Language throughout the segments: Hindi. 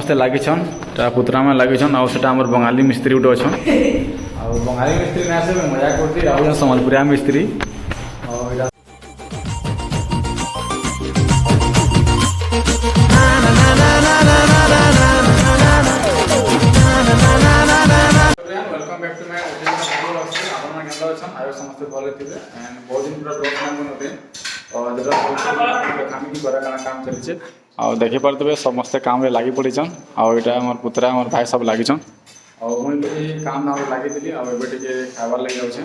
समस्ते लगे पुतरा में लगे आम बंगाली मिस्त्री गोटे अच्छा बंगाली मिस्त्री ना से मजा करती सम्बलपुरिया मिस्त्री वेलकम बैक टू माय समस्त भले थे एंड बहुत दिन पूरा ब्लॉग बनाते और काम चलছে आ देखि पारे समस्ते काम रे लागी पड़ीछन आ मोर पुतरा मोर भाई सब लागिछन आ मुझे काम नाम लगी आ खाबार लगे जाऊे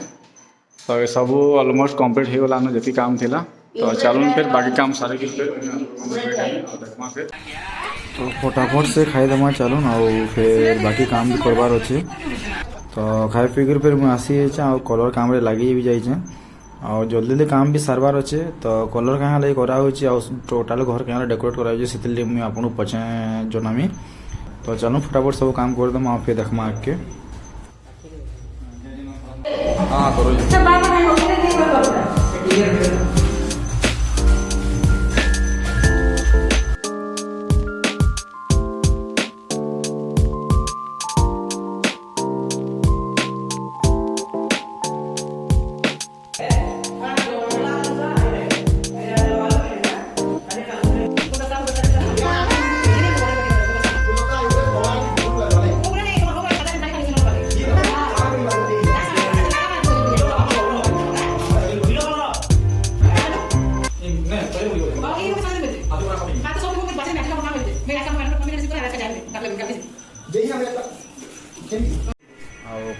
तो ये सब ऑलमोस्ट कंप्लीट हो गलान जी काम थिला तो चलून फिर बाकी काम सारे फिर तो फटाफट से खाईदेमा चलून आ फिर बाकी काम भी करवार अच्छे तो खाई पीकर फिर मुझे आसी आ कलर काम रे लगी भी जाइए और जल्दी जल्दी काम भी सारबार अच्छे तो कलर क्या लगे कराई टोटाल घर क्या डेकोरेट कराई से मुझे आपको पचे जनामी तो चलो फटाफट सब काम करदेम आ फिर देखमा आगे हाँ करो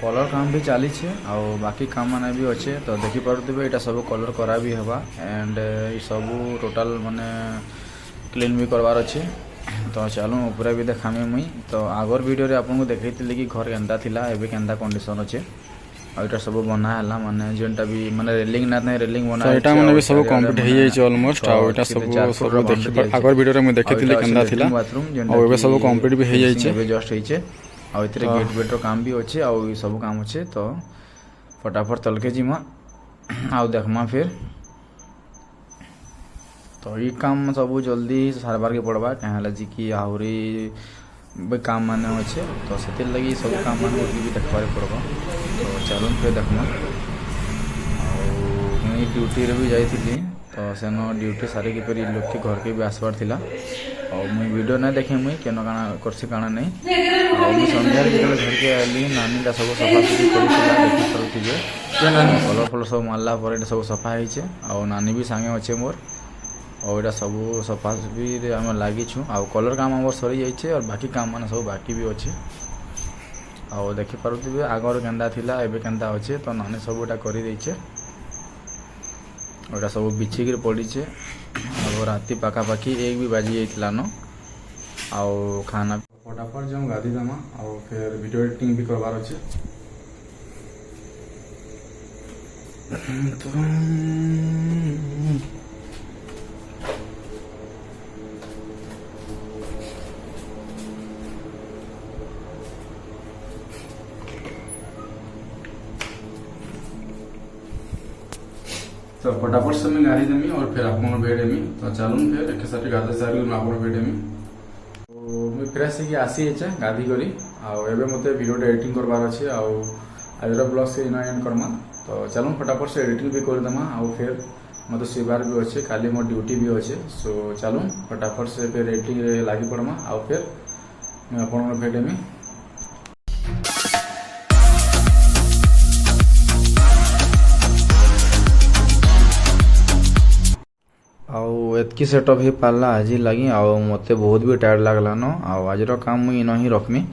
कलर काम भी चली बाकी काम माने भी अच्छे तो देखी पारे यहाँ सब कलर करा भी हवा एंड सब टोटाल माने क्लीन भी करवार अच्छे तो चलो ऊपर भी देखामी मुई तो आगर वीडियो रे आपको देखी कि घर केन्ता थिला एबे केन्ता कंडीशन अच्छे और यहाँ सब बना है माने जेनटा भी माने रेलिंग ना नहीं रेलिंग बना है एटा माने भी सब कंप्लीट हो जाय ऑलमोस्ट और एटा सब देखि आगर वीडियो रे मैं देखिथिले केन्ता थिला और एबे सब कंप्लीट भी हो जाय एबे जस्ट होइछे और इतने गेट बेटर काम भी अच्छे और सब काम अच्छे तो फटाफट तलके जीमा आउ देखमा फिर तो ये काम सब जल्दी सारबार के पड़वा क्या जी कि आहरी काम माने अच्छे तो से लगी सब काम मान भी देखबार पड़वा तो चलो फिर देखमा मुझे ड्यूटी रे भी जाइली तो सेन ड्यूटी सारिकी फिर लोग के घर के भी आसबार थिला और मुझे वीडियो ना देखे मुझे केन काना करसी काना नहीं और मुझे सन्धार जो घर के आली नानी सब सफासफी करुवे कलर फलर सब मारला सब सफा हो नानी भी सांगे अच्छे मोर और यहाँ सब सफासफी आम लगिछुँ आ कलर काम आम सरी जाइए और बाकी काम मान सब बाकी भी अच्छे और देखी पारे आगर केन्ता थिला एबे केन्ता अच्छे तो नानी सब यहाँ कर और सब बिछिक पड़ीचे और राति पाखापाखि 1 भी बाजी जाइला न आउ खाना फटाफट जाऊँ गाधी देमा और फिर वीडियो एडिटिंग भी करवार अच्छे तो फटाफट से मैं गाड़ी देमी और फिर आप बेडेमी तो चलूँ फिर एक साथ गाधे सारी आप बेडेमी तो मुझे फ्रेश होगी आसी गाधी करी आबे मत वीडियो एडिटिंग करवार अच्छे आज ब्लॉग से इना एंड करमा तो चलूँ फटाफट से एडिटिंग भी करदेमा आ फिर मत सुबार भी अच्छे काली मोर ड्यूटी भी अच्छे सो चलूँ फटाफट से फिर एडिटिंग लगी पड़मा आ फिर मैं आप भेटेमी एतकी सेटअप हो पाला आज लगी मत बहुत भी टायर्ड लगला न आज काम मुझे इन ही रखमी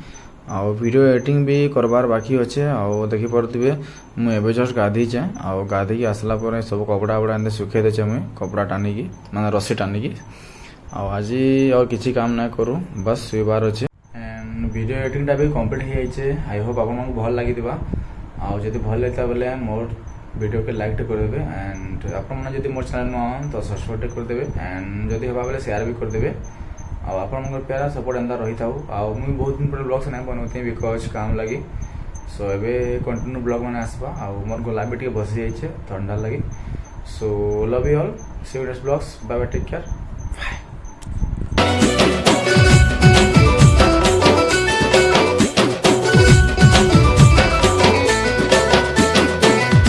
आ वीडियो एडिटिंग भी करवार बाकी अच्छे आ देखी पारे मुझे जस्ट गाधीचे आ गाधी आसला सब कपड़ा वपड़ा एमती सुखे देचे मुझे कपड़ा टानिकी माने रस्सी टानिकी आज और किसी काम ना करूँ बस शुबार अच्छे एंड वीडियो एडिटिंगटा भी कम्प्लीट हो आई होप आपको भल लगी आदि भल लगता बेले मोर वीडियो के लाइक करदे एंड आपड़ी मोर चैनल न तो सब्सक्राइब करदे एंड जदि हवा बेले शेयर भी करदे आप प्यारा सपोर्ट एंता रही था मुझे बहुत दिन पर ब्लॉग से नहीं बनाती बिकज काम लगी सो एबे कंटिन्यू ब्लॉग मैंने आसवा आ मोर गला भी टे बसी जाइए ठंडा लगी so love you all see you next blogs bye bye take care.